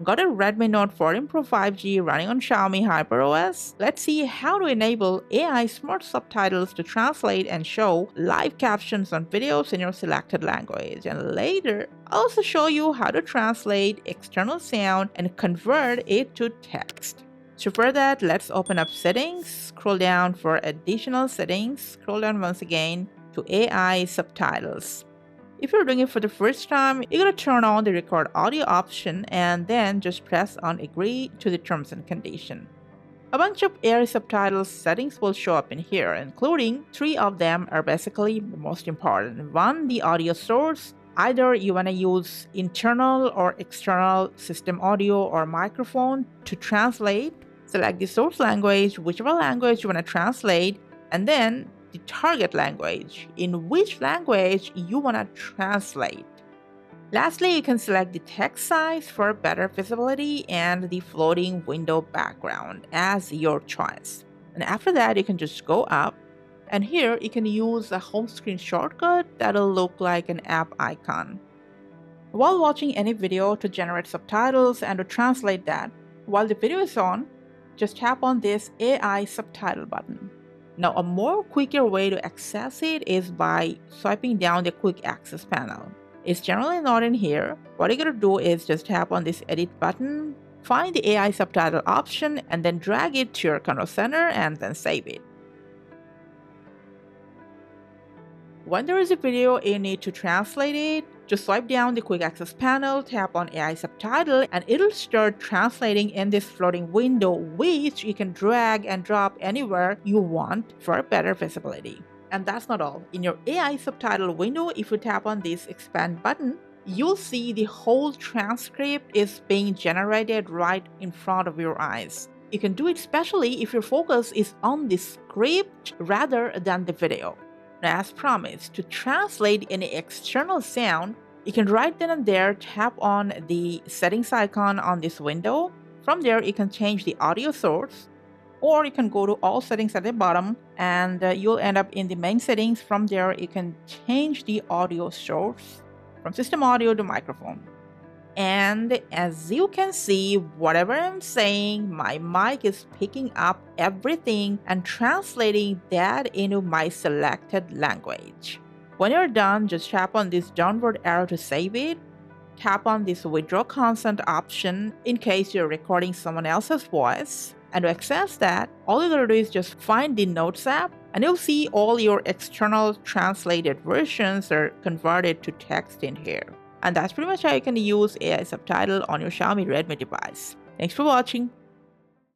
Got a Redmi Note 14 Pro 5G running on Xiaomi HyperOS? Let's see how to enable AI smart subtitles to translate and show live captions on videos in your selected language. And later, I'll also show you how to translate external sound and convert it to text. So for that, let's open up settings, scroll down for additional settings, scroll down once again to AI Subtitles. If you're doing it for the first time, you're going to turn on the record audio option and then just press on agree to the terms and condition. A bunch of AI Subtitles settings will show up in here, including 3 of them are basically the most important. 1, the audio source. Either you want to use internal or external system audio or microphone to translate. Select the source language, whichever language you want to translate, and then the target language, in which language you want to translate. Lastly, you can select the text size for better visibility and the floating window background as your choice. And after that, you can just go up, and here you can use a home screen shortcut that'll look like an app icon. While watching any video to generate subtitles and to translate that, while the video is on, just tap on this AI Subtitle button. Now, a more quicker way to access it is by swiping down the quick access panel. It's generally not in here. What you're going to do is just tap on this edit button, find the AI Subtitle option, and then drag it to your control center and then save it. When there is a video you need to translate it, just swipe down the quick access panel, tap on AI Subtitle, and it'll start translating in this floating window, which you can drag and drop anywhere you want for better visibility. And that's not all. In your AI Subtitle window, if you tap on this expand button, you'll see the whole transcript is being generated right in front of your eyes. You can do it especially if your focus is on the script rather than the video. As promised, to translate any external sound, you can right then and there tap on the settings icon on this window. From there, you can change the audio source, or you can go to all settings at the bottom and you'll end up in the main settings. From there, you can change the audio source from system audio to microphone. And as you can see, whatever I'm saying, my mic is picking up everything and translating that into my selected language. When you're done, just tap on this downward arrow to save it. Tap on this withdraw consent option in case you're recording someone else's voice. And to access that, all you gotta do is just find the Notes app, and you'll see all your external translated versions are converted to text in here. And that's pretty much how you can use AI Subtitle on your Xiaomi Redmi device. Thanks for watching.